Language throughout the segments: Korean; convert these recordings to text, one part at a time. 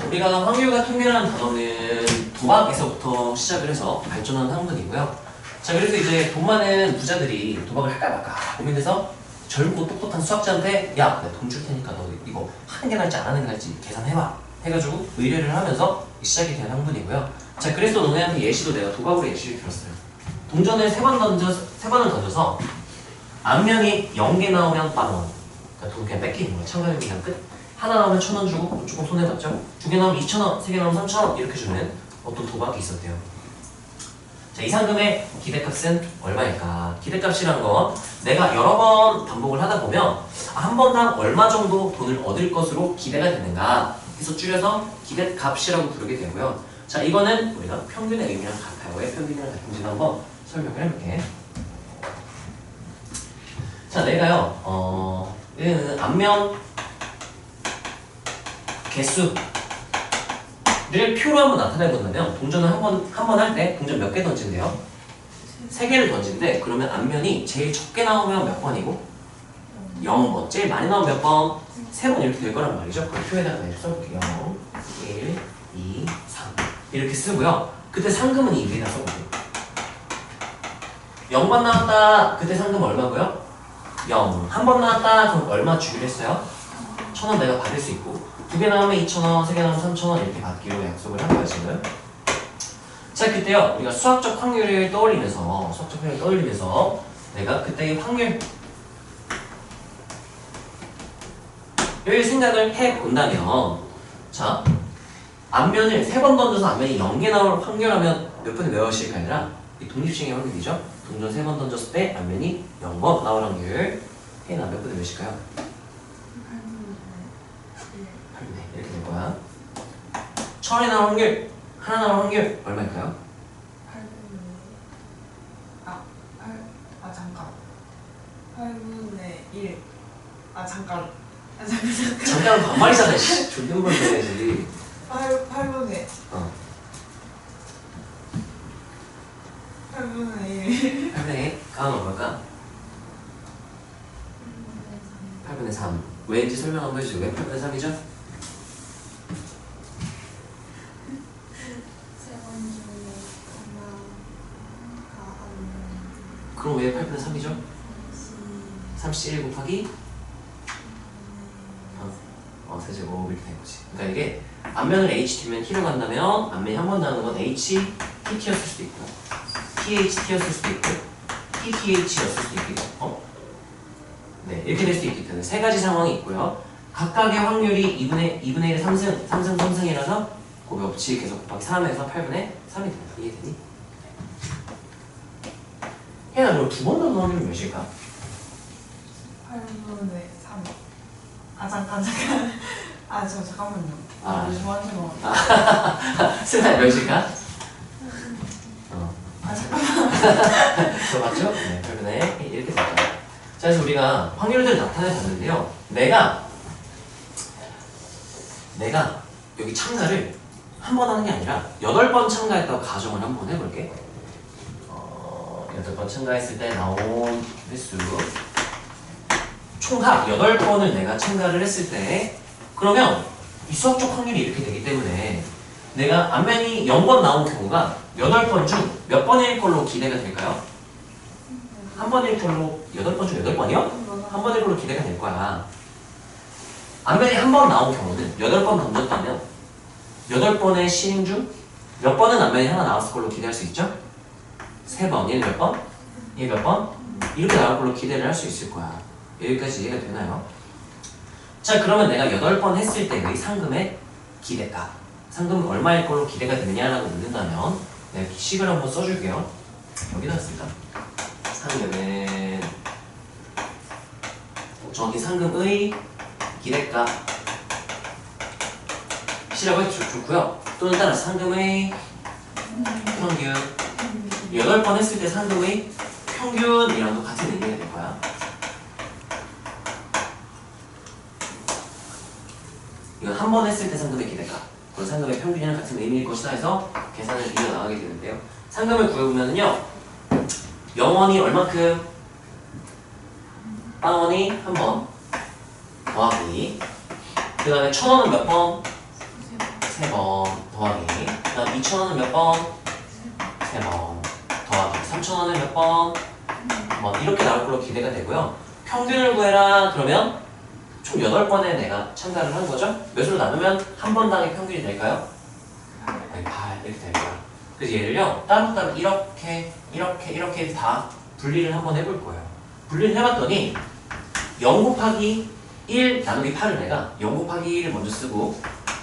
우리가 확률과 통계라는 단어는 도박에서부터 시작을 해서 발전한 학문이고요. 자, 그래서 이제 돈 많은 부자들이 도박을 할까 말까 고민해서 젊고 똑똑한 수학자한테 야, 내가 돈 줄 테니까 너 이거 하는 게 나을지 안 하는 게 나을지 계산해봐 해가지고 의뢰를 하면서 시작이 된 학문이고요. 자, 그래서 너네한테 예시도 내가 도박으로 예시를 들었어요. 동전을 세 번을 던져서 앞면이 0개 나오면 10,000원. 그러니까 돈 그냥 뺏기는 거야. 참가율 그냥 끝. 하나 나오면 1,000원 주고 조금 손해봤죠? 2개 나오면 2,000원, 3개 나오면 3,000원 이렇게 주는 어떤 도박이 있었대요. 자, 이 상금의 기대값은 얼마일까? 기대값이란 건 내가 여러 번 반복을 하다 보면 한 번당 얼마 정도 돈을 얻을 것으로 기대가 되는가 해서 줄여서 기대값이라고 부르게 되고요. 자, 이거는 우리가 평균의 의미랑 같아요. 왜 평균이랑 같은지 한번 설명을 해볼게. 자, 내가요, 얘는 앞면 개수를 표로 한번 나타내본다면 동전을 한 번 할 때 동전 몇 개 던진대요? 3개를 던진대. 그러면 앞면이 제일 적게 나오면 몇 번이고? 0번. 제일 많이 나오면 몇 번? 3번 이렇게 될 거란 말이죠. 그 표에다가 써볼게요. 0, 1, 2, 3 이렇게 쓰고요. 그때 상금은 2개나 써볼게요. 0번 나왔다. 그때 상금 얼마고요? 0. 한 번 나왔다. 그럼 얼마 주기로 했어요? 1,000원 내가 받을 수 있고 2개 나오면 2,000원, 3개 나오면 3,000원 이렇게 받기로 약속을 한 거야 지금. 자, 그때요 우리가 수학적 확률을 떠올리면서 내가 그때의 확률을 생각을 해본다면 자, 앞면을 3번 던져서 앞면이 0개 나올 확률하면 몇 번에 몇일까 아니라 이 독립식의 확률이죠. 동전 3번 던졌을 때 앞면이 0번 나올 확률 해나 몇 번에 몇일까요? 8분의 이렇게 될 거야. 1,000원이 나올 확률, 하나 나올 확률 얼마일까요? 8분의 1. 잠깐. 잠깐 반말이잖아. 존댓말 해야지. 8분의 1. 8분의 1? 가은 얼마일까? 8분의 3. 왜인지 설명 한번 해주세요. 왜 8분의 3이죠? 그럼 왜 8분의 3이죠? 37 곱하기 세제곱 이렇게 된 거지. 그러니까 이게 앞면을 HT면 T로 간다면 앞면이 한 번 나오는 건 HTT였을 수도 있고 THT였을 수도 있고 TTH였을 수도 있고 네, 이렇게 될 수도 있기 때문에 세 가지 상황이 있고요. 각각의 확률이 2분의 1의 3승이라서 그 법칙 계속 곱하기 3에서 8분의 3이 됩니다. 이해되니? 혜나 그럼 두 번 더 확률은 몇일까? 8분의 3. 잠깐만요. 잠깐만요. 승산 몇일까? 잠깐만. 그거 맞죠? 네, 8분의 이렇게 될까요? 자, 그래서 우리가 확률들을 나타내 봤는데요. 내가 여기 참가를 한 번 하는 게 아니라 8번 참가했다고 가정을 한번 해볼게. 8번 참가했을 때 나온 횟수 총합 8번을 내가 참가를 했을 때 그러면 이 수학적 확률이 이렇게 되기 때문에 내가 앞면이 0번 나온 경우가 8번 중 몇 번일 걸로 기대가 될까요? 한 번일 걸로 8번 중 8번이요? 한 번일 걸로 기대가 될 거야. 앞면이 한 번 나온 경우는 8번 던졌다면 8번의 시행 중 몇 번은 앞면이 하나 나왔을 걸로 기대할 수 있죠? 3번. 얘는 몇 번? 얘 몇 번? 이렇게 나올 걸로 기대를 할 수 있을 거야. 여기까지 이해가 되나요? 자, 그러면 내가 8번 했을 때의 상금의 기대가 상금은 얼마일 걸로 기대가 되느냐라고 묻는다면 내가 식을 한번 써줄게요. 여기다 씁니다. 상금은 정확히 상금의 기대가 시라고 해도 좋고요. 또는 따라 상금의 평균 8번 했을 때 상금의 평균이랑 도 같은 의미가 될 거야. 이건 한 번 했을 때 상금의 기대가 그리고 상금의 평균이랑 같은 의미일 것이다 해서 계산을 이어나가게 되는데요. 상금을 구해보면요 0원이 얼마큼? 1000원이 한 번 더하기 그 다음에 1000원은 몇 번? 3번 더하기 그다음 2,000원은 몇 번? 3번 더하기 3,000원은 몇 번? 뭐 이렇게 나올 걸로 기대가 되고요. 평균을 구해라 그러면 총 8번에 내가 참가를 한 거죠. 몇으로 나누면 한 번당의 평균이 될까요? 네, 8 이렇게 될 거야. 그래서 얘를요 따로따로 이렇게 다 분리를 한번 해볼 거예요. 분리를 해봤더니 0 곱하기 1 나누기 8을 내가 0 곱하기 1을 먼저 쓰고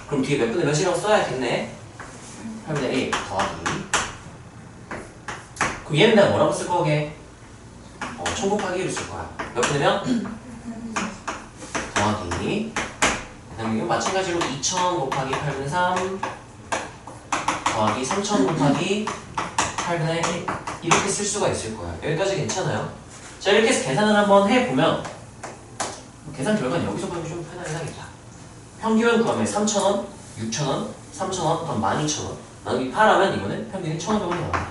그럼 뒤에 몇 분의 몇이라고 써야겠네. 8분의 1 더하기 그럼 얘는 내가 뭐라고 쓸 거게? 1000 곱하기 1을 쓸 거야. 몇 분의 몇? 더하기 그다음에 이거 마찬가지로 2000 곱하기 8분의 3 더하기 3000 곱하기 8분의 1 이렇게 쓸 수가 있을 거예요. 여기까지 괜찮아요? 자 이렇게 해서 계산을 한번 해보면 계산 결과는 여기서 보면 좀 편하긴 하겠다. 평균 구하면 3,000원, 6,000원, 3,000원, 그럼 12,000원 나누기 8하면 이거는 평균이 1,500원이 나옵니다.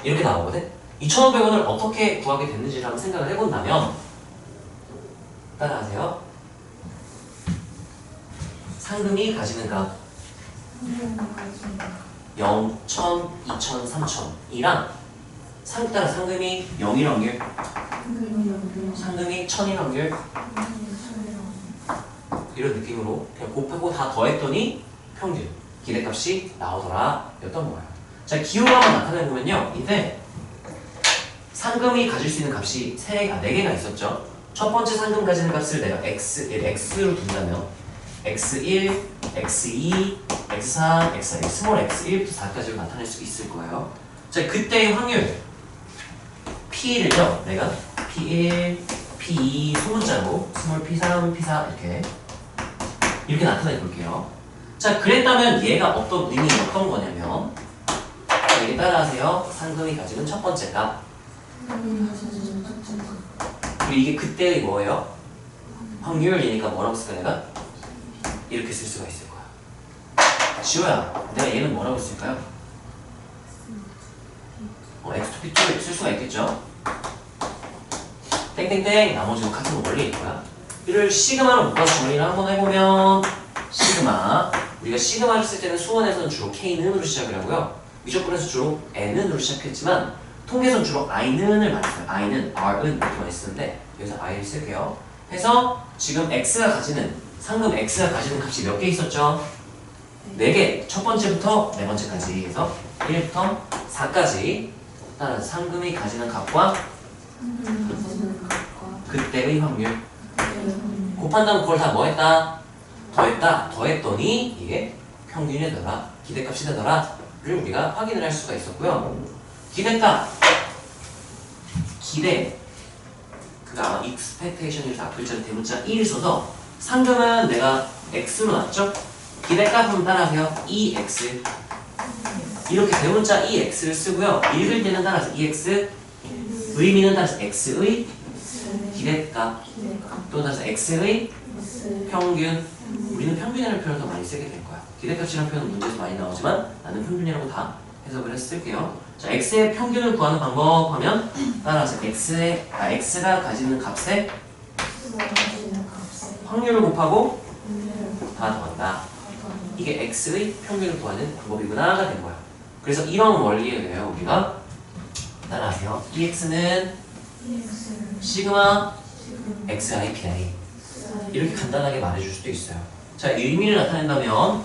이렇게 나오거든? 2,500원을 어떻게 구하게 됐는지를 한번 생각을 해본다면 따라하세요. 상금이 가지는 값 0, 1000, 2000, 3000이랑 따라 상금이 0일 확률 상금이 1000일 확률 이런 느낌으로 그냥 곱하고 다 더했더니 평균 기대값이 나오더라 였던 거예요. 자 기호를 한번 나타내보면요 이때 상금이 가질 수 있는 값이 4개가 있었죠. 첫 번째 상금 가지는 값을 내가 x로 둔다면 x1, x2, x3, x4, 스몰 x1부터 4까지로 나타낼 수 있을 거예요. 자 그때의 확률 P1을요 내가 P1, P2 소문자로 스몰 P3, P4 이렇게 나타내 볼게요. 자 그랬다면 얘가 어떤 의미 어떤 거냐면 여기 따라하세요. 상금이 가지는 첫 번째 값 그리고 이게 그때의 뭐예요? 확률이니까 뭐라고 쓸까 내가? 이렇게 쓸 수가 있을 거야. 지호야 내가 얘는 뭐라고 쓸까요? X2P 쪽에 쓸 수가 있겠죠? 땡땡땡 나머지는 같은 원리일 거야. 이를 시그마로 묶어서 정리를 한번 해보면 시그마 우리가 시그마를 쓸 때는 수원에서는 주로 K는으로 시작을 하고요. 미적분에서 주로 N은으로 시작했지만 통계선 주로 I는을 많이 써요. I는, R은 이렇게 많이 쓰는데 여기서 I를 쓸게요. 해서 지금 X가 가지는 상금 X가 가지는 값이 몇 개 있었죠? 4개. 첫 번째부터 네 번째까지 해서 1부터 4까지 따라서 상금이 가지는 값과 그때의 확률 곱한 다음 그걸 다 뭐 했다? 더했더니 이게 평균이 되더라 기대값이 되더라를 우리가 확인을 할 수가 있었고요. 기대값 기대 그가 expectation이라서 앞글자를 대문자 1을 써서 상금은 내가 x로 놨죠? 기대값은 따라하세요. EX 이렇게 대문자 EX를 쓰고요. 읽을 때는 따라서 EX 의미는 따라서 X의 기대값 또 따라서 X의 평균 우리는 평균이라는 표현을 더 많이 쓰게 될 거야. 기대값이라는 표현은 문제에서 많이 나오지만 나는 평균이라고 다 해석을 해서 쓸게요. 자, X의 평균을 구하는 방법 하면 따라서 X가 가지는 값에 확률을 곱하고 다 더한다. 이게 X의 평균을 구하는 방법이구나가 된 거야. 그래서 이런 원리에 의해요 우리가 따라하세요. EX는 시그마 XIPI 이렇게 간단하게 말해줄 수도 있어요. 자, 의미를 나타낸다면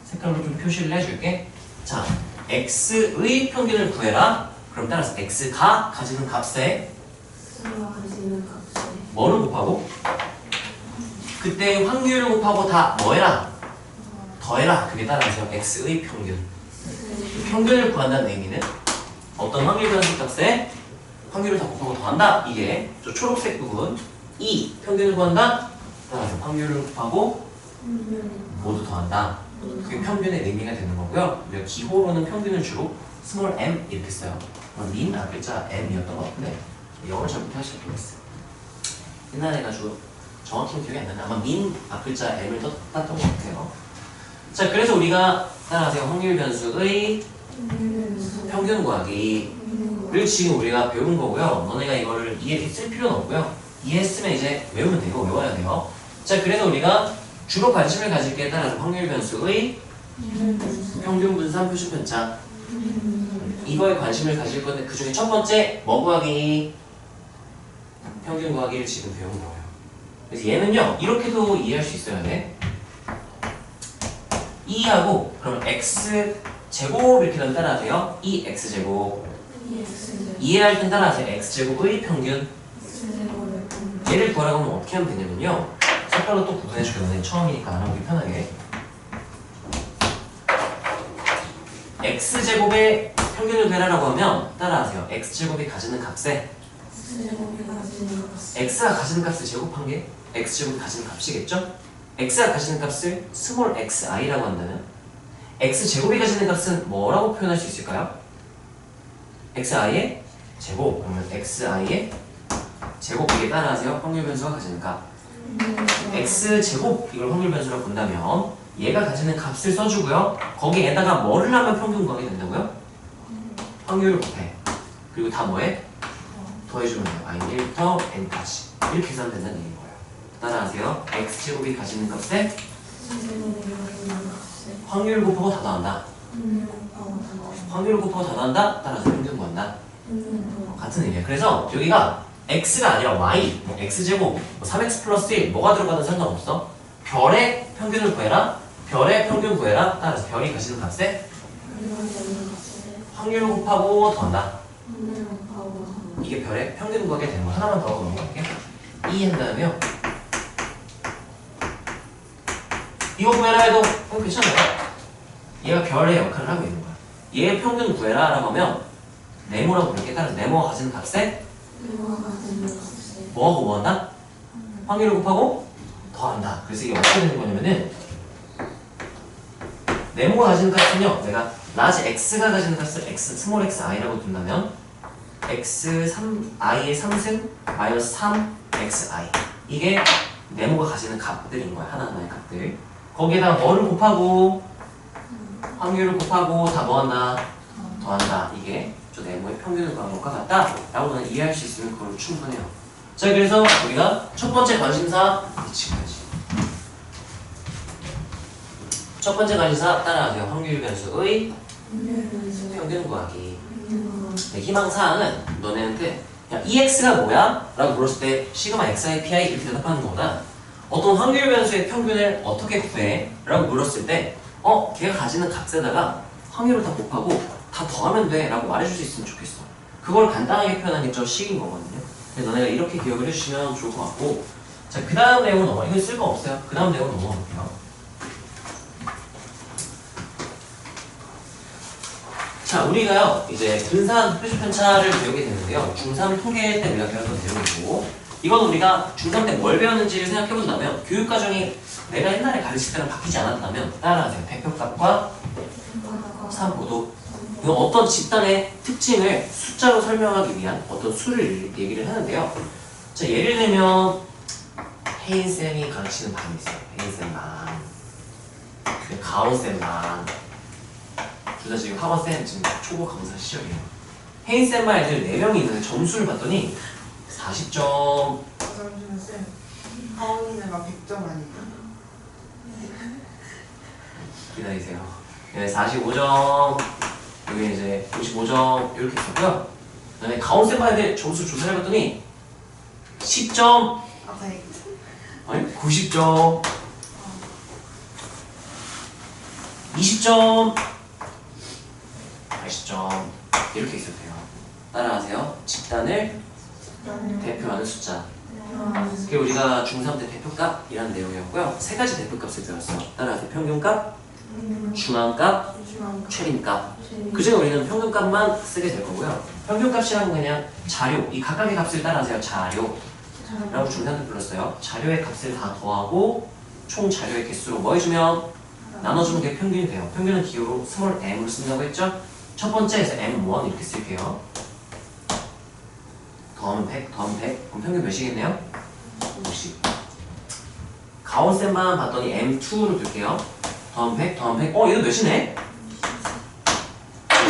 색깔로 좀 표시를 해줄게. 자, X의 평균을 구해라. 그럼 따라서 X가 가지는 값에 뭐를 곱하고? 그때 확률을 곱하고 다 뭐해라? 더해라. 그게 따라서 X의 평균. 평균을 구한다는 의미는 어떤 확률 변수 값에 확률을 다 곱하고 더한다. 이게 저 초록색 부분 E 평균을 구한다. 따라서 확률을 곱하고 모두 더한다. 그게 평균의 의미가 되는 거고요. 우리가 기호로는 평균을 주로 스몰 m 이렇게 써요. 민 앞글자 m이었던 것 같은데 영어를 잘 못하시는 모르겠어요. 옛날에 가지고 정확히는 기억이 안 나는데 아마 민 앞글자 m을 땄던 것 같아요. 자, 그래서 우리가 따라하세요. 확률 변수의 평균 구하기를 지금 우리가 배운 거고요. 너네가 이거를 이해쓸 필요는 없고요. 이해했으면 이제 외우면 되고 외워야 돼요. 자, 그래서 우리가 주로 관심을 가질 게 따라서 확률 변수의 평균 분산 표준 편차. 이거에 관심을 가질 건데 그 중에 첫 번째 뭐 구하기? 평균 구하기를 지금 배운 거예요. 그래서 얘는요 이렇게도 이해할 수 있어야 돼. 2하고 그럼 x 제곱 이렇게 되면 따라하세요. 2x 제곱. 이해할 땐 따라하세요. x 제곱의 평균. 얘를 구하라고 하면 어떻게 하면 되냐면요. 색깔로 또 구분해 주겠네. 처음이니까 안 하기 편하게. x 제곱의 평균을 구해라라고 하면 따라하세요. x 제곱이 가지는 값에 x가 가지는 값을 제곱한 게 x 제곱이 가지는 값이겠죠? x가 가지는 값을 스몰 xi라고 한다면 x 제곱이 가지는 값은 뭐라고 표현할 수 있을까요? xi의 제곱. 그러면 xi의 제곱 이게 따라하세요. 확률 변수가 가지는 값. x 제곱 이걸 확률 변수라고 본다면 얘가 가지는 값을 써주고요. 거기에다가 뭐를 하면 평균 구하게 된다고요? 확률을 곱해. 그리고 다 뭐해? 더해주면 돼요. i1부터 n까지 이렇게 계산하면 된다는 얘기인 거예요. 따라하세요. x 제곱이 가지는 값에 확률 곱하고 다 더한다. 확률 곱하고 다 더한다. 따라서 평균 구한다. 같은 의미예요. 그래서 여기가 x가 아니라 y, 뭐 x제곱, 뭐 3x 플러스 1 뭐가 들어가든 상관없어. 별의 평균을 구해라. 별의 평균 구해라. 따라서 별이 가지는 값에 확률 곱하고 더한다. 이게 별의 평균 구하게 되는 거. 하나만 더 넘어갈게. 2 한 다음에요. 이거 구해라 해도 괜찮아요. 얘가 별의 역할을 하고 있는 거야. 얘의 평균 구해라 라고 하면 네모라고 부를게. 따라서 네모가 가지는 값에 뭐하고 뭐한다? 확률을 곱하고 더한다. 그래서 이게 어떻게 되는 거냐면은 네모가 가지는 값은요 내가 라지 x가 가지는 값을 x 스몰 x i라고 둔다면 x 3i의 3승 마이너스 3 xi 이게 네모가 가지는 값들인 거야. 하나하나의 값들. 거기에다가 뭐를 곱하고 확률을 곱하고 다 뭐한다? 더한다. 이게 저 네모의 평균을 구한 것과 같다 라고 너는 이해할 수 있으면 그걸로 충분해요. 자, 그래서 우리가 첫 번째 관심사 지금까지. 첫 번째 관심사 따라하세요. 확률 변수의 평균 구하기. 네, 희망사항은 너네한테 야, EX가 뭐야? 라고 물었을 때 시그마 XI PI 이렇게 대답하는 것보다 어떤 확률 변수의 평균을 어떻게 구해? 라고 물었을 때 걔가 가지는 값에다가 확률을 다 곱하고 다 더하면 돼 라고 말해줄 수 있으면 좋겠어. 그걸 간단하게 표현하는 게 좀 식인 거거든요. 그래서 너네가 이렇게 기억을 해주시면 좋을 것 같고, 자, 그 다음 내용은 넘어가. 이건 쓸 거 없어요. 그 다음 내용 넘어갈게요. 자, 우리가요 이제 분산 표준 편차를 배우게 되는데요. 중3 통계 때 우리가 배웠던 내용이고, 이건 우리가 중3 때 뭘 배웠는지를 생각해 본다면 교육 과정이 내가 옛날에 가르칠 때랑 바뀌지 않았다면 따라하세요. 대표값과 산보도. 이건 어떤 집단의 특징을 숫자로 설명하기 위한 어떤 수를 얘기를 하는데요. 자, 예를 들면 혜인쌤이 가르치는 반이 있어요. 혜인쌤 반, 가온쌤 반. 둘 다 지금 학원쌤 지금 초보 강사 시절이에요. 혜인쌤만 애들 4명이 있는데 점수를 봤더니 40점. 잠시만 쌤. 하원이네가 100점 아니에요? 기다리세요. 네, 45점. 여기 이제 55점 이렇게 있었고요. 그다음에 가온쌤만 애들 점수 조사를 해봤더니 10점. 아, 100. 아니 90점. 20점. 80점 이렇게 있었대요. 따라하세요. 집단을 대표하는 숫자. 그게 우리가 중3 때 대표값이라는 내용이었고요. 3가지 대표값을 배웠어요. 따라하세요. 평균값, 중앙값, 최림값. 그 중에 우리는 평균값만 쓰게 될 거고요. 평균값이라는 건 그냥 자료, 이 각각의 값을 따라하세요. 자료라고 중3 때 불렀어요. 자료의 값을 다 더하고 총 자료의 개수로 뭐 해주면 나눠주면 그게 평균이 돼요. 평균은 기호로 스몰 m을 쓴다고 했죠? 첫 번째에서 M1 이렇게 쓸게요. 더하면 100, 더하면 100. 그럼 평균 몇이겠네요? 50. 가온쌤만 봤더니 M2로 둘게요. 더하면 100, 더하면 100. 얘도 몇이네?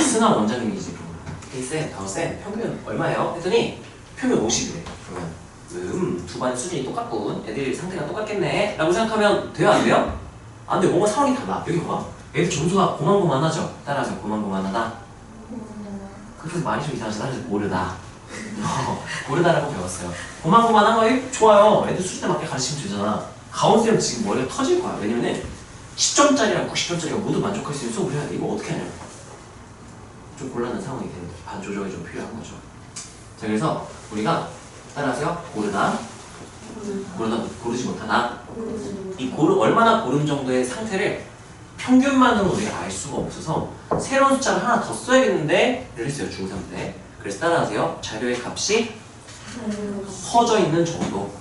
스나 원장님이지. 쌤, 가온쌤 평균 얼마예요? 했더니 평균 50이래. 그러면 두 반의 수준이 똑같군. 애들이 상태가 똑같겠네. 라고 생각하면 돼요, 안 돼요? 안 돼. 뭔가 상황이 달라. 여기 봐봐. 애들 점수가 고만고만하죠? 따라서 고만고만하다. 그렇게 말이 좀 이상하지. 따라서 고르다. 고르다라고 배웠어요. 고만고만한 거 좋아요. 애들 수준에 맞게 가르치면 되잖아. 가온쌤은 지금 머리가 터질 거야. 왜냐면은 10점짜리랑 90점짜리가 모두 만족할 수 있는 수업을 해야 돼. 이거 어떻게 하냐. 좀 곤란한 상황이 되는 거죠. 반 조정이 좀 필요한 거죠. 자, 그래서 우리가 따라하세요. 고르다. 고르지 못하다. 이 얼마나 고른 정도의 상태를 평균만으로 우리가 알 수가 없어서 새로운 숫자를 하나 더 써야겠는데 를 했어요. 중3 때. 그래서 따라하세요. 자료의 값이 퍼져 있는 정도.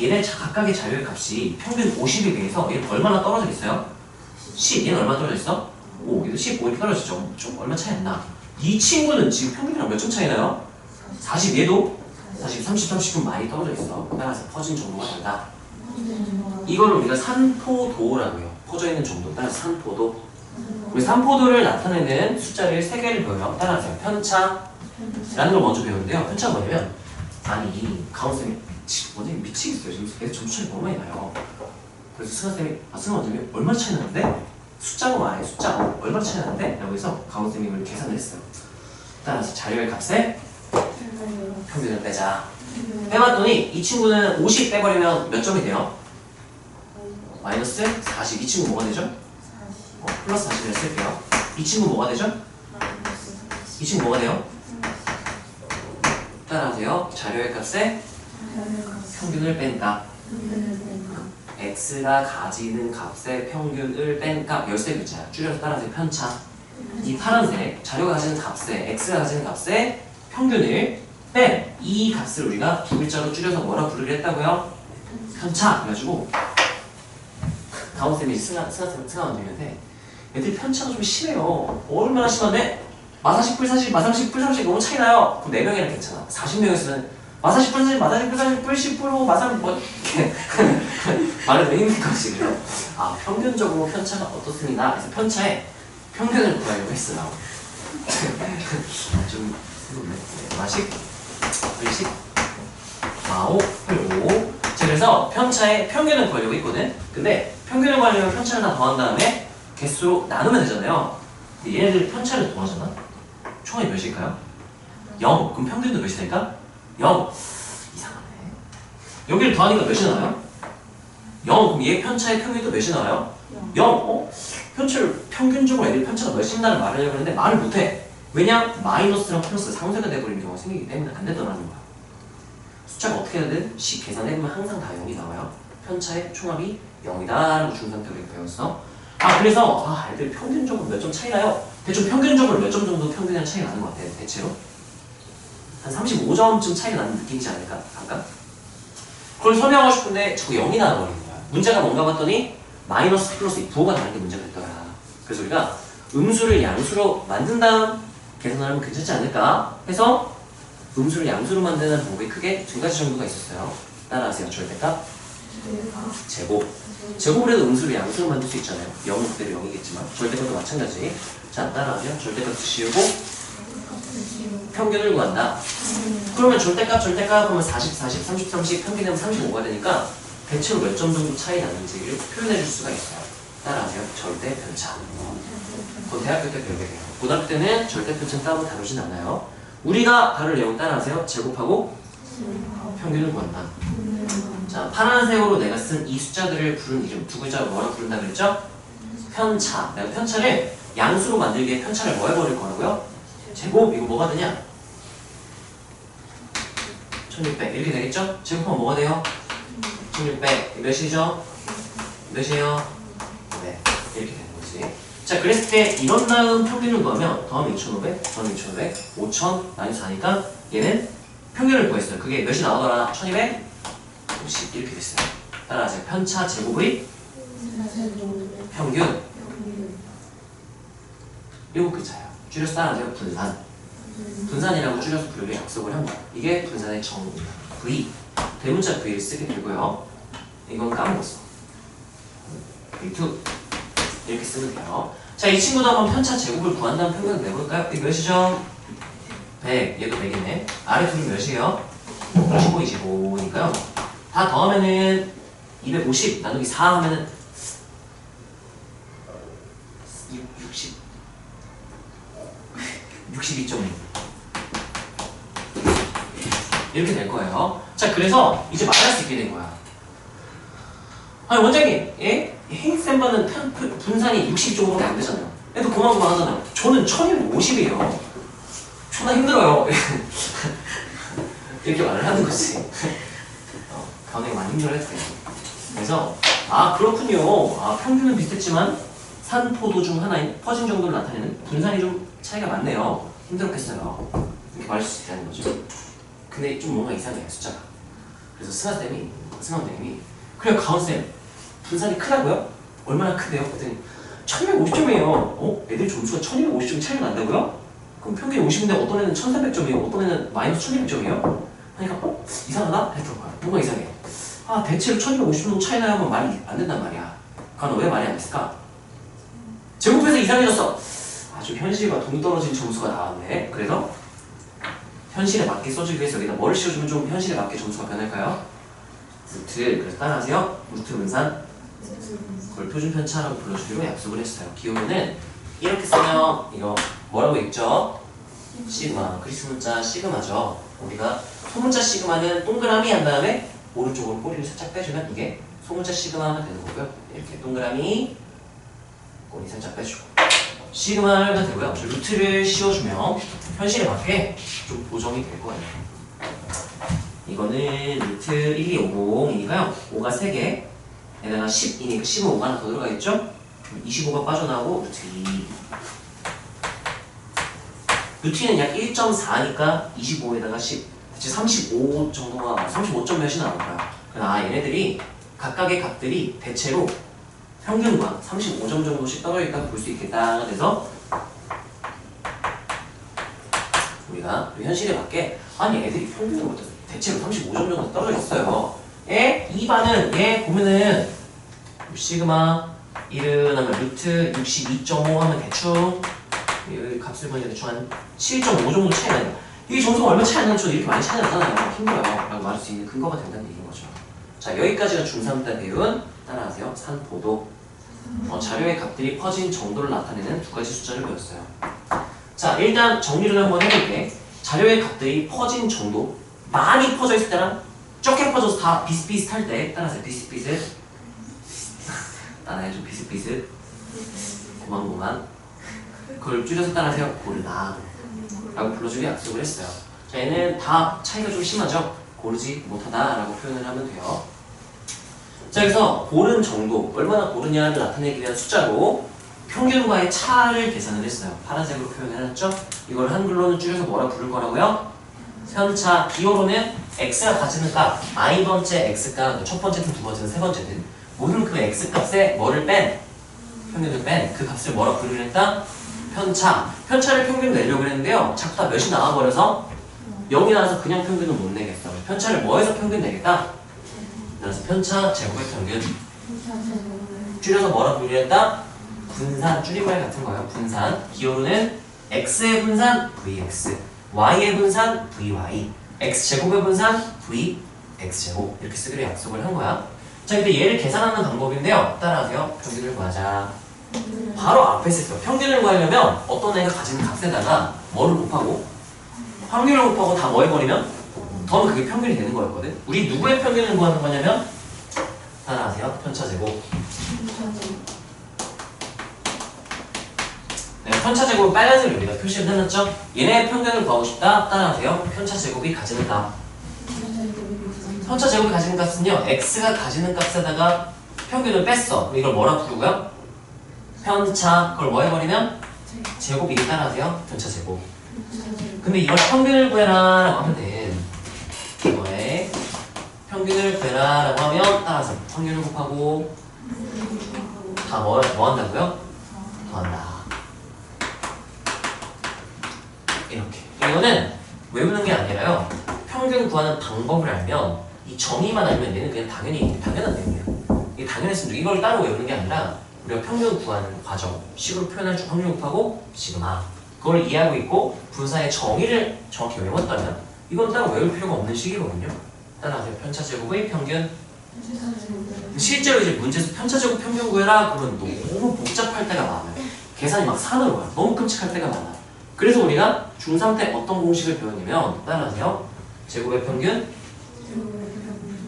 얘네 각각의 자료의 값이 평균 50에 비해서 얘는 얼마나 떨어져 있어요? 10. 얘는 얼마 떨어져 있어? 5. 얘도 15 이렇게 떨어졌죠. 좀 얼마 차이 안 나. 이 친구는 지금 평균이랑 몇 점 차이 나요? 40. 얘도 40, 30, 30은 많이 떨어져 있어. 따라서 퍼진 정도가 다르다. 이걸 우리가 산포도라고 해요. 퍼져 있는 정도. 따라서 산포도. 우리 산포도를 나타내는 숫자를 3개를 배워요. 따라하세요. 편차라는 걸 먼저 배우는데요. 편차가 뭐냐면 아니 가온쌤이 완전히 미치겠어요. 지금 애들 점수 차이 너무 많이 나요. 그래서 승아쌤이 승아 원장님 얼마 차이 나는데? 숫자로 말해. 숫자 얼마 차이 나는데? 라고 해서 가온쌤이 이걸 계산을 했어요. 따라서 자료의 값에 평균을 빼자. 빼봤더니 이 친구는 50 빼버리면 몇 점이 돼요? 마이너스 40. 이 친구 뭐가 되죠? 플러스 40을 쓸게요. 이 친구 뭐가 되죠? 이 친구 뭐가 돼요? 따라하세요. 자료의 값에 평균을 뺀다. x가 가지는 값의 평균을 뺀 값 13글자야. 줄여서 따라하세요. 편차. 이 파란색 자료가 가지는 값에 x가 가지는 값의 평균을 뺀 이 값을 우리가 두 글자로 줄여서 뭐라 부르기로 했다고요? 편차. 그래가지고 가온쌤이 승아 원장님한테 애들 편차가 좀 심해요. 얼마나 심한데? 마사 10불 40, 마사 10불 30 너무 차이 나요. 그럼 4명이랑 괜찮아. 40명이었으면 마사 10불 40, 마사 10불 40, 10불 마사 뭐 이렇게 말해도 힘든 거지. 그래서 평균적으로 편차가 어떻습니다. 그래서 편차에 평균을 구하려고 했어요. 좀 새롭네. 마식, 불식, 마오, 홀오. 자, 그래서 편차에 평균을 구하려고 했거든. 근데 평균을 구하려면 편차를 하나 더한 다음에 개수로 나누면 되잖아요. 근데 얘네들 편차를 더하잖아. 총합이 몇일까요? 0. 그럼 평균도 몇이 될까? 0. 이상하네. 여기를 더하니까 몇이 나와요? 0. 그럼 얘 편차의 평균도 몇이 나와요? 0. 편차를 평균적으로 애들 편차가 몇이 나는 말을 하려고 했는데 말을 못해. 왜냐? 마이너스랑 플러스 상쇄가 돼버리는 경우가 생기기 때문에 안 되더라는 거야. 숫자가 어떻게 해야든 계산해보면 항상 다 0이 나와요. 편차의 총합이 0이다 라고 중3 때 우리가 배웠어. 그래서 애들 평균적으로 몇 점 차이 나요? 대충 평균적으로 몇 점 정도 평균이랑 차이 나는 것 같아요. 대체로 한 35점쯤 차이가 나는 느낌이지 않을까? 잠깐 그걸 설명하고 싶은데 자꾸 0이 나와버리는 거야. 문제가 뭔가 봤더니 마이너스 플러스 부호가 다른 게 문제가 됐더라. 그래서 우리가 음수를 양수로 만든 다음 계산을 하면 괜찮지 않을까 해서 음수를 양수로 만드는 방법이 크게 두 가지 정도가 있었어요. 따라하세요. 절대값, 제곱. 제곱을 해도 음수를 양수로 만들 수 있잖아요. 0은 그대로 0이겠지만 절대값도 마찬가지. 자, 따라하세요. 절대값 씌우고 평균을 구한다. 그러면 절대값 그러면 40, 40, 30, 30 평균이면 35가 되니까 대체로 몇 점 정도 차이 나는지를 표현해 줄 수가 있어요. 따라하세요. 절대 편차. 그건 대학교 때 배우게 돼요. 고등학교 때는 절대 편차 따로 다루진 않아요. 우리가 다룰 내용 따라하세요. 제곱하고 평균을 구한다. 자, 파란색으로 내가 쓴 이 숫자들을 부른 이름 두 글자로 뭐라 부른다 그랬죠? 편차. 내가 편차를 양수로 만들기 위해 편차를 뭐 해버릴 거라고요? 제곱. 이거 뭐가 되냐? 1600 이렇게 되겠죠? 제곱하면 뭐가 돼요? 1600 몇이죠? 몇이에요? 네, 이렇게 되는 거지. 자, 그랬을 때 이런 다음 평균을 구하면 더하면 2500, 더하면 2500, 5000, 마이너스 4니까 얘는 평균을 구했어요. 그게 몇이 나오더라? 1200, 50 이렇게 됐어요. 따라하세요. 편차 제곱의 평균 7글자예요. 줄여서 따라하세요. 분산. 분산이라고 줄여서 부르기로 약속을 한 거야. 이게 분산의 정의입니다. V. 대문자 V를 쓰게 되고요. 이건 까먹었어. V2. 이렇게 쓰면 돼요. 자, 이 친구도 한번 편차 제곱을 구한다는 평균을 내볼까요? 이게 몇이죠? 100. 얘도 100이네. 아래 둘이 몇이에요? 25니까요. 다 더하면은 250 나누기 4 하면은 62.2 이렇게 될 거예요. 자, 그래서 이제 말할 수 있게 된 거야. 아니 원장님, 예? 헤이센바는 분산이 60쪽으로밖에 안 되잖아요. 얘도 고만고만 하잖아요. 저는 1250이에요. 존나 힘들어요. 이렇게 말을 하는 거지. 강하게 많이 힘들어했어요. 그래서 아 그렇군요. 아 평균은 비슷했지만 산포도 중 하나인 퍼진 정도를 나타내는 분산이 좀 차이가 많네요. 힘들었겠어요. 이렇게 말할 수 있다는 거죠. 근데 좀 뭔가 이상해요 숫자가. 그래서 승환쌤이 그래요 가온쌤 분산이 크다고요? 얼마나 크대요? 그랬더니 1250점이에요. 어? 애들 점수가 1250점 차이가 난다고요? 그럼 평균이 50인데 어떤 애는 1300점이에요? 어떤 애는 마이너스 1200점이에요? 하니까 어? 이상하다? 했던 거야. 뭔가 이상해. 아 대체로 1250점 차이 나면 말이 안 된단 말이야. 그건 왜 말이 안 됐을까? 제곱해서 이상해졌어. 아주 현실과 동떨어진 점수가 나왔네. 그래서 현실에 맞게 써주기 위해서 여기다 뭐를 씌워주면 좀 현실에 맞게 점수가 변할까요? 루트. 그래서 따라하세요. 루트 분산. 그걸 표준 편차라고 불러주기로 약속을 했어요. 기호는 이렇게 쓰면 이거 뭐라고 읽죠? 시그마. 그리스 문자 시그마죠. 우리가 소문자 시그마는 동그라미 한 다음에 오른쪽으로 꼬리를 살짝 빼주면 이게 소문자 시그마가 되는 거고요. 이렇게 동그라미 꼬리 살짝 빼주고 시그마가 되고요. 루트를 씌워주면 현실에 맞게 좀 보정이 될 거예요. 이거는 루트 1250이니까요. 5가 3개 에다가 10이니까 10은 5가 하나 더 들어가 있죠? 25가 빠져나오고 루트 2 루트는 약 1.4니까 25에다가 10 대체 35 정도가 35점 몇이 나올 거야. 그러나 얘네들이 각각의 값들이 대체로 평균과 35점 정도씩 떨어져 있다고 볼 수 있겠다. 그래서 우리가 현실에 맞게 아니 애들이 평균으로 대체로 35점 정도 떨어져 있어요. 에? 2반은 얘 보면은 시그마 1은 하면 루트 62.5 하면 대충 여기 값을 보니까 대충 한 7.5 정도 차이 나요. 이 점수가 얼마 차이 안 나면 이렇게 많이 차이 나잖아요. 힘들어요. 라고 말할 수 있는 근거가 된다는 얘기인 거죠. 자, 여기까지가 중3 때 배운 따라하세요. 산포도. 자료의 값들이 퍼진 정도를 나타내는 두 가지 숫자를 배웠어요. 자, 일단 정리를 한번 해볼게. 자료의 값들이 퍼진 정도. 많이 퍼져 있을 때랑 적게 퍼져서 다 비슷비슷할 때 따라하세요. 비슷비슷. 따라해줘. 비슷비슷. 고만고만. 그걸 줄여서 따라하세요. 고르다 라고 불러주기 약속을 했어요. 자, 얘는 다 차이가 좀 심하죠? 고르지 못하다 라고 표현을 하면 돼요. 자, 그래서 고른 정도, 얼마나 고르냐를 나타내기 위한 숫자로 평균과의 차를 계산을 했어요. 파란색으로 표현해놨죠? 이걸 한글로는 줄여서 뭐라 부를 거라고요? 편차. 기호로는 x가 가지는 값, i번째 x값, 첫 번째든 두 번째든 세 번째든 모든 그 x값에 뭐를 뺀, 평균을 뺀 그 값을 뭐라 부르려 했다? 편차. 편차를 평균 내려고 했는데요. 자꾸 다 몇이 나와버려서 0이 나와서 그냥 평균은 못 내겠어. 편차를 뭐해서 평균 내겠다? 그래서 편차 제곱의 평균. 줄여서 뭐라 부르려 했다? 분산. 줄임말 같은 거예요. 분산. 기호로는 x의 분산 vx, y의 분산 vy, x제곱의 분산 vx제곱 이렇게 쓰기로 약속을 한 거야. 자, 근데 얘를 계산하는 방법인데요. 따라하세요. 평균을 구하자. 바로 앞에 있어요. 평균을 구하려면 어떤 애가 가지는 값에다가 뭐를 곱하고 확률을 곱하고 다 뭐 해버리면 더하면 그게 평균이 되는 거였거든. 우리 누구의 평균을 구하는 거냐면 따라하세요. 편차제곱. 네, 편차제곱은 빨간색으로 여기다 표시를 해놨죠. 얘네의 평균을 구하고 싶다. 따라하세요. 편차제곱이 가지는 값. 편차제곱이 가지는 값은요. x가 가지는 값에다가 평균을 뺐어. 이걸 뭐라 부르고요? 편차. 그걸 뭐 해버리면? 제곱. 이게 따라하세요. 편차제곱. 근데 이걸 평균을 구해라 라고 하면 돼. 이거에 평균을 구해라 라고 하면 따라서 평균을 곱하고 다 뭐 한다고요? 더한다. 이렇게. 이거는 외우는 게 아니라요. 평균 구하는 방법을 알면 이 정의만 알면 얘는 그냥 당연한 내용이에요. 이게 당연했으면 이걸 따로 외우는 게 아니라 우리가 평균 구하는 과정, 식으로 표현할 확률 곱하고 시그마. 그걸 이해하고 있고 분사의 정의를 정확히 외웠다면 이건 따로 외울 필요가 없는 식이거든요. 따라하세요. 편차제곱의 평균. 실제로 이제 문제에서 편차제곱 평균 구해라 그러면 너무 복잡할 때가 많아요. 계산이 막 산으로 가요. 너무 끔찍할 때가 많아. 그래서 우리가 중3 때 어떤 공식을 배웠냐면 따라하세요. 제곱의 평균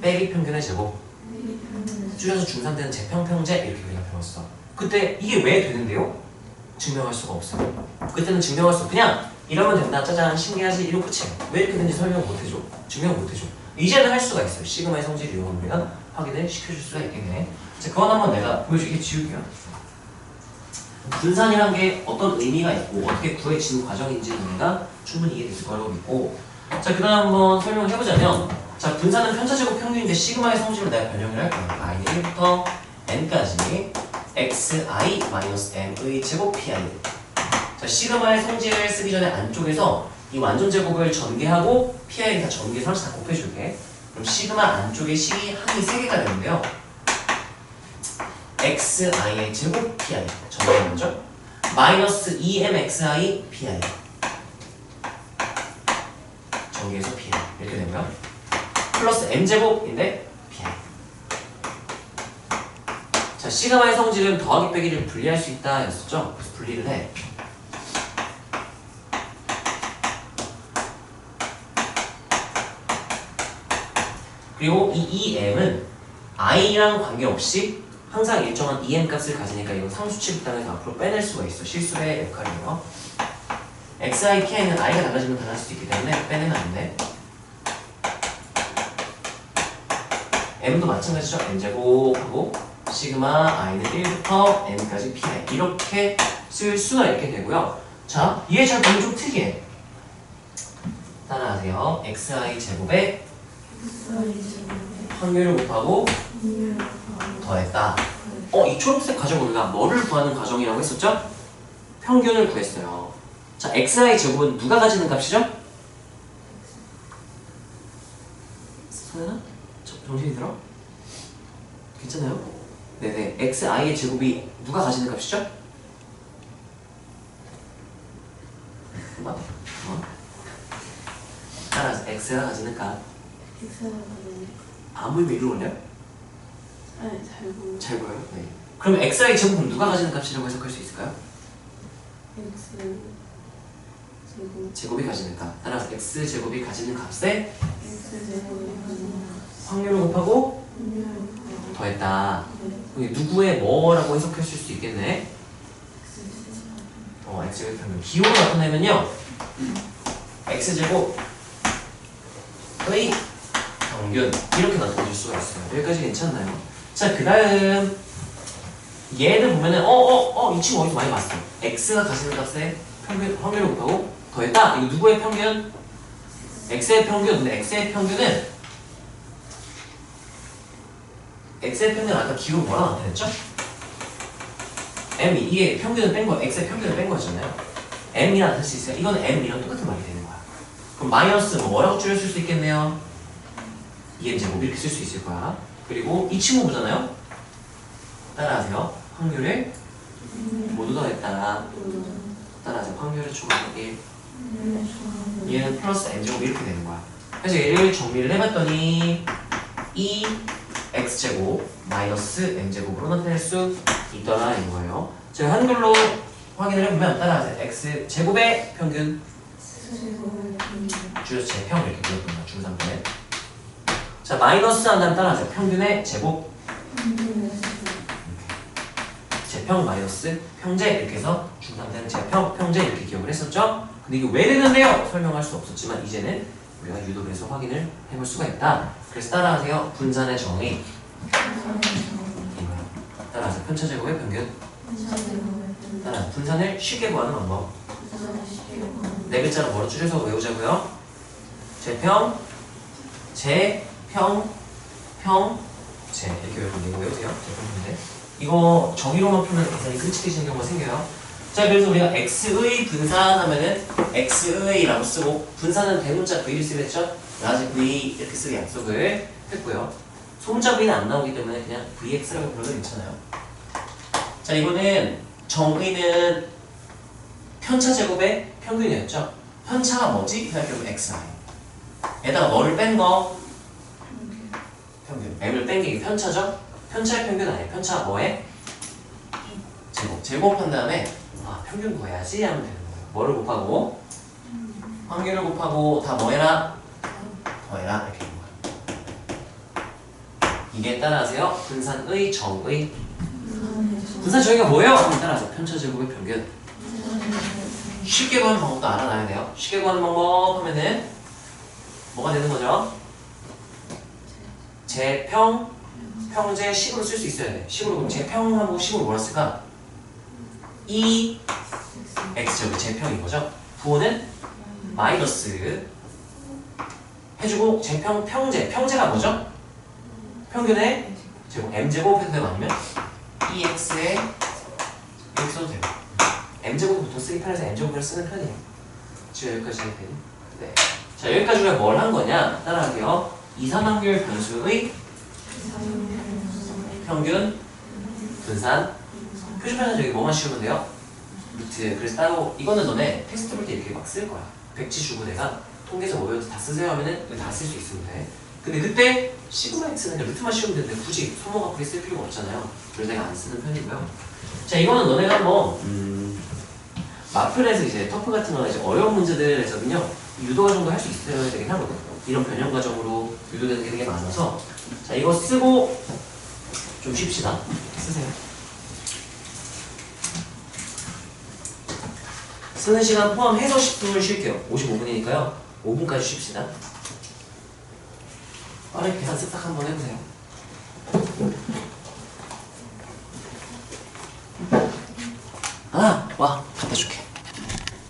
빼기 평균의 제곱. 줄여서 중3 때는 제평평제 이렇게 우리가 배웠어. 그때 이게 왜 되는데요? 증명할 수가 없어요. 그때는 증명할 수 그냥 이러면 된다. 짜잔 신기하지 이러고 끝이에요. 왜 이렇게 되는지 설명 못해줘. 증명 못해줘. 이제는 할 수가 있어요. 시그마의 성질을 이용하면 우리가 확인을 시켜줄 수가 있겠네. 자, 그건 한번 내가 보여주게 지울게요. 분산이란 게 어떤 의미가 있고 어떻게 구해지는 과정인지 우리가 충분히 이해될 거라고 믿고, 자, 그 다음 한번 설명을 해보자면, 자, 분산은 편차제곱 평균인데 시그마의 성질로 내가 변형을 할 거야. i는 1부터 n까지 xi-m의 제곱 pi. 자, 시그마의 성질을 쓰기 전에 안쪽에서 이 완전 제곱을 전개하고 pi를 다 전개해서 다 곱해줄게. 그럼 시그마 안쪽에 식이 항이 3개가 되는데요. xi의 제곱 pi 전개하죠. 마이너스 2mxi pi 전개해서 pi 이렇게 되고요. 플러스 m제곱인데 pi. 자, 시그마의 성질은 더하기 빼기를 분리할 수 있다 였었죠. 그래서 분리를 해. 그리고 이 EM은 i랑 관계없이 항상 일정한 EM 값을 가지니까 이건 상수치 극단에서 앞으로 빼낼 수가 있어. 실수의 역할이에요. xi, pi는 i가 달라지면 달라질 수 있기 때문에 빼내면 안 돼. m도 마찬가지죠. n제곱하고 시그마 i는 1부터 n까지 pi 이렇게 쓸 수가 있게 되고요. 자, 이해 잘 보면 좀 특이해. 따라하세요. xi 제곱에 확률을 곱하고 더했다. 이 초록색 과정을 우리가 뭐를 구하는 과정이라고 했었죠? 평균을 구했어요. 자, xi 제곱은 누가 가지는 값이죠? 소연아? 정신이 들어? 괜찮아요? 네네. xi의 제곱이 누가 가지는 값이죠? 따라서 x가 가지는 값. 안 보이면 이리로 올려요? 네, 잘 보여요. 네. 그럼 xi 제곱은 누가 가지는 값이라고 해석할 수 있을까요? X 제곱 제곱이 가지는 값. 따라서 x 제곱이 가지는 값에 X 제곱이 가지는 확률을 곱하고 확률을 더했다. 네. 이게 누구의 뭐라고 해석할 수 있겠네? x제곱 평균. 기호로 나타내면요. x제곱의 평균 이렇게 나타낼 수가 있어요. 여기까지 괜찮나요? 자, 그 다음 얘를 보면은 이 친구 어디서 많이 봤어. x가 가지는 값에 평균 확률을 곱하고 더했다. 이거 누구의 평균? x의 평균. 근데 x의 평균은 아까 기호 뭐라 나타냈죠? m이 이게 평균을 뺀 거, x의 평균을 뺀 거잖아요. m이랑 나타낼 수 있어요. 이거는 m이랑 똑같은 말이 되는 거야. 그럼 마이너스 뭐라고 줄였을 수 있겠네요? 2m제곱 이렇게 쓸 수 있을 거야. 그리고 이 친구 보잖아요. 따라하세요. 확률을 모두 더했다. 따라하세요. 확률을 초과하면 1. 얘는 플러스 n제곱 이렇게 되는 거야. 그래서 얘를 정리를 해봤더니 2x제곱 마이너스 n제곱으로 나타낼 수 있더라 이런 거예요. 제가 한글로 확인을 해보면 따라하세요. x제곱의 평균 줄여서 제평 이렇게 불렀던 거야. 중3 때. 자, 마이너스 한 다음 따라하세요. 평균의 제곱 제평 마이너스 평제 이렇게 해서 중3 때는 제평, 평제 이렇게 기억을 했었죠? 근데 이게 왜 되는데요? 설명할 수 없었지만 이제는 우리가 유도를 해서 확인을 해볼 수가 있다. 그래서 따라하세요. 분산의 정의 따라하세요. 편차제곱의 평균 따라 분산을 쉽게 구하는 방법 네 글자로 뭐로 줄여서 외우자고요. 제평, 제평, 평제 이렇게 외우세요. 제평인데 이거 정의로만 풀면 계산이 끔찍해지는 경우가 생겨요. 자, 그래서 우리가 x의 분산하면은 x의라고 쓰고 분산은 대문자 v를 쓰겠죠? 라지 v 이렇게 쓰기 약속을 했고요. 소문자 v는 안 나오기 때문에 그냥 vx라고 불러도 괜찮아요. 자, 이거는 정의는 편차 제곱의 평균이었죠? 편차가 뭐지? 생각해보면 xi. 에다가 뭐를 뺀 거? 평균. m을 뺀 게 편차죠? 편차의 평균 아니에요. 편차 뭐에? 제곱. 제곱한 다음에 평균 구해야지 하면 되는 거예요. 뭐를 곱하고? 확률을 곱하고 다 뭐해라? 더해라 이렇게 되는 거예요. 이게 따라하세요. 분산의 정의. 분산 정의가 뭐예요? 그럼 따라하세요. 편차 제곱의 평균. 쉽게 구하는 방법도 알아놔야 돼요. 쉽게 구하는 방법 하면은 뭐가 되는 거죠? 제평, 평제, 식으로 쓸 수 있어야 돼. 식으로 그럼 제평하고 식으로 뭐라 쓸까? 2x제곱 제평인 거죠. 부호는 마이너스 해주고 제평, 평제. 평제가 뭐죠? 평균의 제곱, m제곱 해도 되고 아니면 2x에 이렇게 써도 되고 m제곱은 보통 쓰기 편해서 m제곱을 쓰는 편이에요. 지금 여기까지 해야 되니? 네. 자, 여기까지 우리가 뭘 한 거냐? 따라할게요. 이산확률 변수의 평균 분산 표준편은 여기 뭐만 씌우면 돼요? 루트. 그래서 따로 이거는 너네 텍스트 볼 때 이렇게 막 쓸 거야. 백지 주고 내가 통계에서 뭐여도 다 쓰세요 하면은 다 쓸 수 있으면 돼. 근데 그때 시그마 x는 그냥 루트만 씌우면 되는데 굳이 소모가 그리 쓸 필요가 없잖아요. 그래서 내가 안 쓰는 편이고요. 자, 이거는 너네가 한번 마플에서 이제 터프 같은 거나 이제 어려운 문제들에서는요 유도 과정도 할 수 있어야 되긴 하거든. 이런 변형 과정으로 유도되는 게 되게 많아서 자, 이거 쓰고 좀 쉽시다. 쓰세요. 쓰는 시간 포함해서 10분을 쉴게요. 55분이니까요. 5분까지 쉽시다. 빠르게 계산 쓱싹 한번 해보세요. 와, 갖다 줄게.